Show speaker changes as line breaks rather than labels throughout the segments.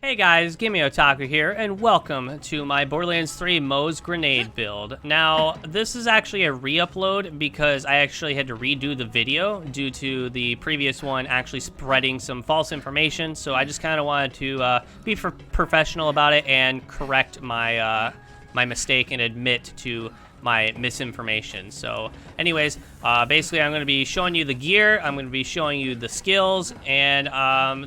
Hey guys, Gimme Otaku here, and welcome to my Borderlands 3 Moze grenade build. Now, this is actually a re-upload because I actually had to redo the video due to the previous one actually spreading some false information, so I just kind of wanted to be professional about it and correct my, my mistake and admit to my misinformation. So anyways, basically I'm going to be showing you the gear, I'm going to be showing you the skills, and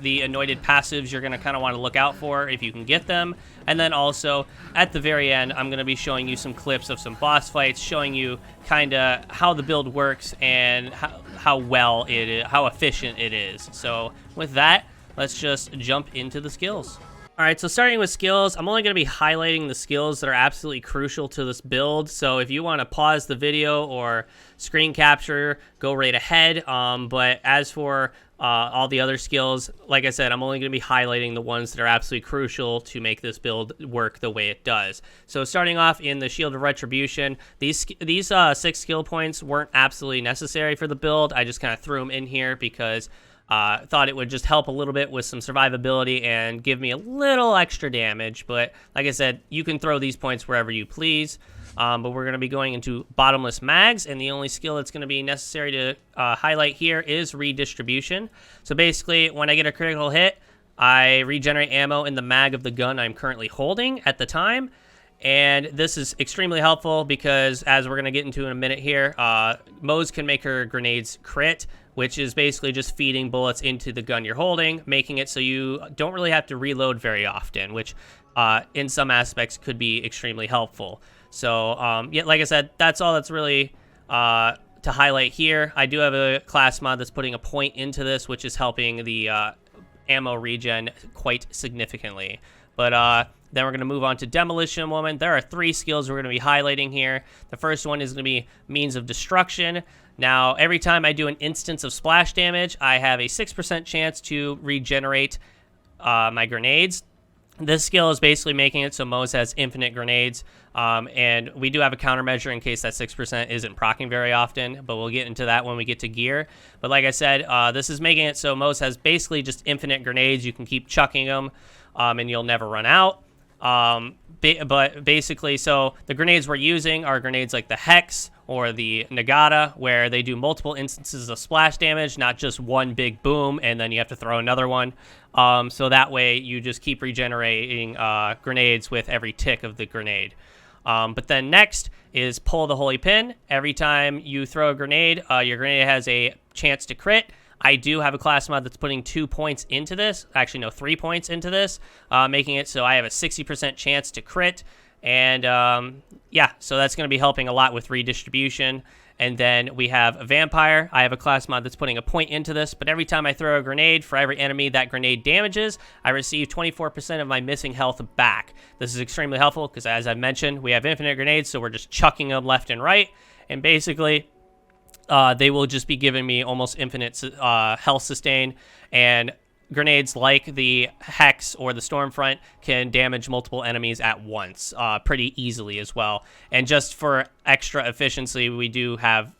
the anointed passives you're going to kind of want to look out for if you can get them. And then also at the very end I'm going to be showing you some clips of some boss fights, showing you kind of how the build works and how well it is, how efficient it is. So with that, let's just jump into the skills. Alright, so starting with skills, I'm only going to be highlighting the skills that are absolutely crucial to this build, so if you want to pause the video or screen capture, go right ahead, but as for all the other skills, like I said, I'm only going to be highlighting the ones that are absolutely crucial to make this build work the way it does. So starting off in the Shield of Retribution, these 6 skill points weren't absolutely necessary for the build. I just kind of threw them in here because thought it would just help a little bit with some survivability and give me a little extra damage. But like I said, you can throw these points wherever you please. But we're going to be going into Bottomless Mags, and the only skill that's going to be necessary to highlight here is Redistribution. So basically, when I get a critical hit, I regenerate ammo in the mag of the gun I'm currently holding at the time. And this is extremely helpful because, as we're going to get into in a minute here, Moze can make her grenades crit, which is basically just feeding bullets into the gun you're holding, making it so you don't really have to reload very often, which in some aspects could be extremely helpful. So, yeah, like I said, that's all that's really to highlight here. I do have a class mod that's putting a point into this, which is helping the ammo regen quite significantly. But then we're going to move on to Demolition Woman. There are 3 skills we're going to be highlighting here. The first one is going to be Means of Destruction. Now, every time I do an instance of splash damage, I have a 6% chance to regenerate my grenades. This skill is basically making it so Moze has infinite grenades, and we do have a countermeasure in case that 6% isn't proccing very often, but we'll get into that when we get to gear. But like I said, this is making it so Moze has basically just infinite grenades. You can keep chucking them, and you'll never run out. But basically, so the grenades we're using are grenades like the Hex or the Nagata, where they do multiple instances of splash damage, not just one big boom, and then you have to throw another one. So that way, you just keep regenerating grenades with every tick of the grenade. But then next is Pull the Holy Pin. Every time you throw a grenade, your grenade has a chance to crit. I do have a class mod that's putting 2 points into this. Actually, no, 3 points into this, making it so I have a 60% chance to crit. And yeah, so that's going to be helping a lot with redistribution. And then we have a Vampire. I have a class mod that's putting a point into this, but every time I throw a grenade, for every enemy that grenade damages, I receive 24% of my missing health back. This is extremely helpful because, as I mentioned, we have infinite grenades, so we're just chucking them left and right. And basically, they will just be giving me almost infinite health sustain, and grenades like the Hex or the Stormfront can damage multiple enemies at once pretty easily as well. And just for extra efficiency, we do have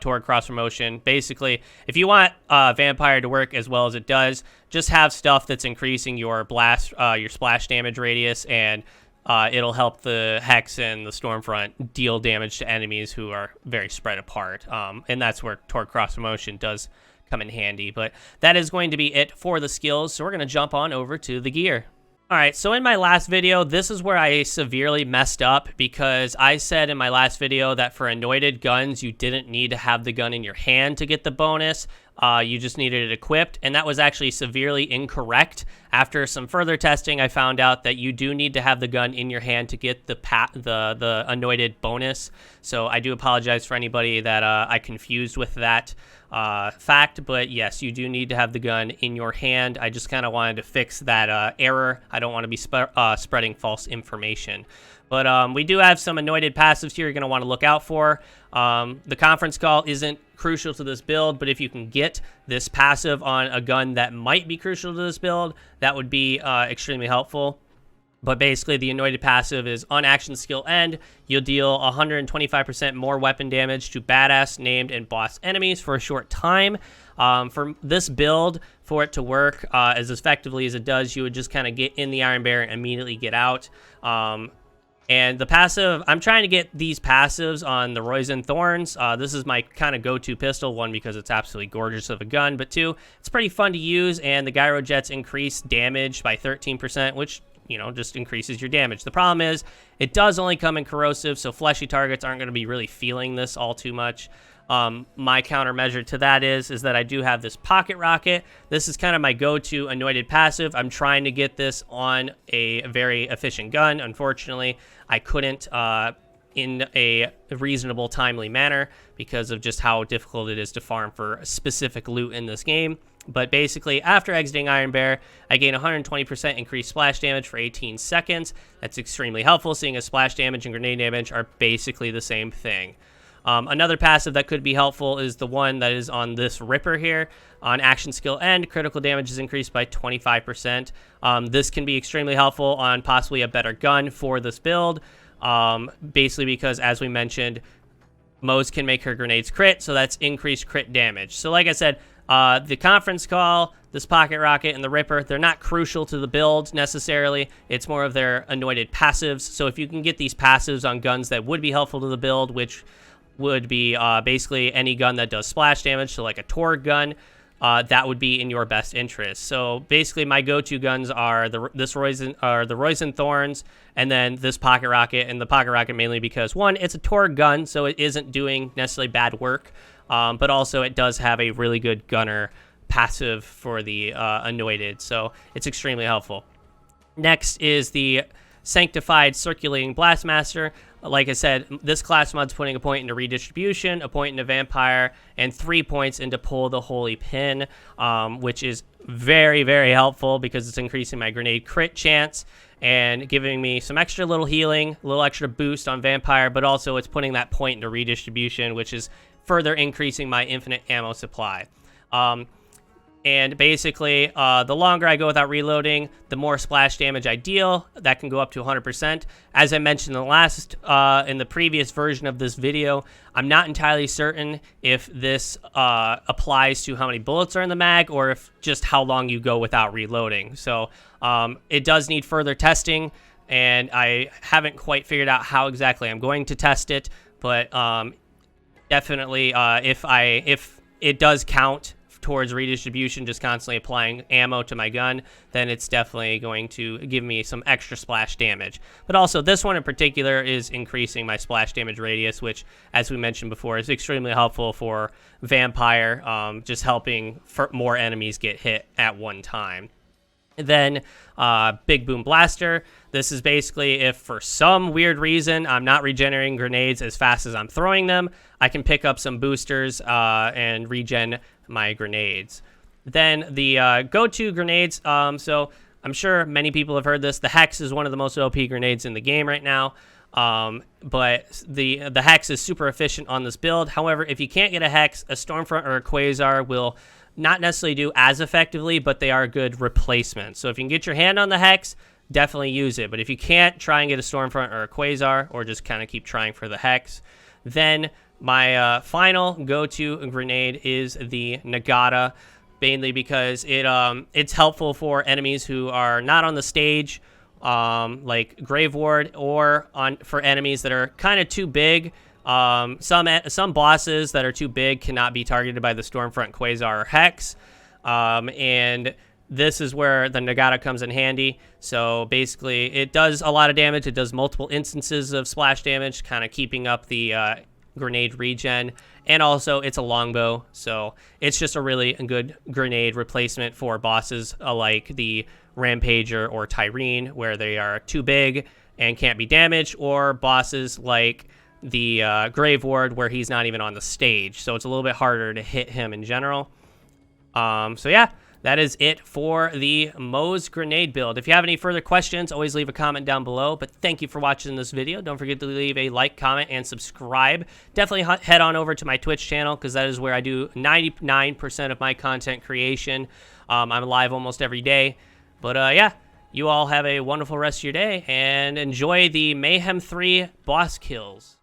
toward cross promotion. Basically, if you want Vampire to work as well as it does, just have stuff that's increasing your your splash damage radius, and it'll help the Hex and the Stormfront deal damage to enemies who are very spread apart. And that's where Toward Cross Promotion does come in handy. But that is going to be it for the skills, so we're going to jump on over to the gear. Alright, so in my last video, this is where I severely messed up because I said in my last video that for anointed guns, you didn't need to have the gun in your hand to get the bonus. You just needed it equipped, and that was actually severely incorrect. After some further testing, I found out that you do need to have the gun in your hand to get the anointed bonus. So I do apologize for anybody that I confused with that fact, but yes, you do need to have the gun in your hand. I just kind of wanted to fix that error. I don't want to be spreading false information. But we do have some anointed passives here you're going to want to look out for. The conference call isn't crucial to this build, but if you can get this passive on a gun that might be crucial to this build, that would be extremely helpful. But basically, the anointed passive is on action skill end. You'll deal 125% more weapon damage to badass, named, and boss enemies for a short time. For this build, for it to work as effectively as it does, you would just kind of get in the Iron Bear and immediately get out. And the passive, I'm trying to get these passives on the Roizen Thorns. This is my kind of go-to pistol, one, because it's absolutely gorgeous of a gun, but two, it's pretty fun to use, and the gyro jets increase damage by 13%, which, you know, just increases your damage. The problem is, it does only come in corrosive, so fleshy targets aren't going to be really feeling this all too much. My countermeasure to that is that I do have this pocket rocket. This is kind of my go-to anointed passive. I'm trying to get this on a very efficient gun. Unfortunately, I couldn't in a reasonable, timely manner because of just how difficult it is to farm for specific loot in this game. But basically, after exiting Iron Bear, I gain 120% increased splash damage for 18 seconds. That's extremely helpful, seeing as splash damage and grenade damage are basically the same thing. Another passive that could be helpful is the one that is on this Ripper here. On action skill end, critical damage is increased by 25%. This can be extremely helpful on possibly a better gun for this build. Basically because, as we mentioned, Moze can make her grenades crit, so that's increased crit damage. So like I said, the conference call, this pocket rocket, and the Ripper, they're not crucial to the build necessarily. It's more of their anointed passives. So if you can get these passives on guns that would be helpful to the build, which would be basically any gun that does splash damage, so like a Torg gun, that would be in your best interest. So basically my go-to guns are the Roizen Thorns, and then this pocket rocket, and the pocket rocket mainly because, one, it's a Torg gun, so it isn't doing necessarily bad work, but also it does have a really good gunner passive for the anointed, so it's extremely helpful. Next is the Sanctified Circulating Blastmaster. Like I said, this class mod's putting a point into Redistribution, a point into Vampire, and 3 points into Pull the Holy Pin, which is very, very helpful because it's increasing my grenade crit chance and giving me some extra little healing, a little extra boost on Vampire, but also it's putting that point into Redistribution, which is further increasing my infinite ammo supply. And basically, the longer I go without reloading, the more splash damage I deal. That can go up to 100%. As I mentioned in the previous version of this video, I'm not entirely certain if this applies to how many bullets are in the mag or if just how long you go without reloading. So it does need further testing, and I haven't quite figured out how exactly I'm going to test it. But definitely, if it does count towards redistribution, just constantly applying ammo to my gun, then it's definitely going to give me some extra splash damage. But also, this one in particular is increasing my splash damage radius, which, as we mentioned before, is extremely helpful for Vampire, just helping more enemies get hit at one time. Then Big Boom Blaster. This is basically if for some weird reason I'm not regenerating grenades as fast as I'm throwing them, I can pick up some boosters and regen my grenades. Then the go-to grenades, so I'm sure many people have heard this. The Hex is one of the most OP grenades in the game right now. But the Hex is super efficient on this build. However, if you can't get a Hex, a Stormfront or a Quasar will not necessarily do as effectively, but they are a good replacement. So if you can get your hand on the Hex, definitely use it. But if you can't, try and get a Stormfront or a Quasar, or just kind of keep trying for the Hex. Then my final go-to grenade is the Nagata, mainly because it's helpful for enemies who are not on the stage, like Grave Ward, or for enemies that are kind of too big. Some bosses that are too big cannot be targeted by the Stormfront, Quasar, or Hex, and this is where the Nagata comes in handy. So basically, it does a lot of damage. It does multiple instances of splash damage, kind of keeping up the grenade regen, and also it's a longbow, so it's just a really good grenade replacement for bosses like the Rampager or Tyrene, where they are too big and can't be damaged, or bosses like the Grave Ward, where he's not even on the stage, so it's a little bit harder to hit him in general. So yeah, that is it for the Moze grenade build. If you have any further questions, always leave a comment down below. But thank you for watching this video. Don't forget to leave a like, comment, and subscribe. Definitely head on over to my Twitch channel, because that is where I do 99% of my content creation. I'm live almost every day. But yeah, you all have a wonderful rest of your day, and enjoy the Mayhem 3 boss kills.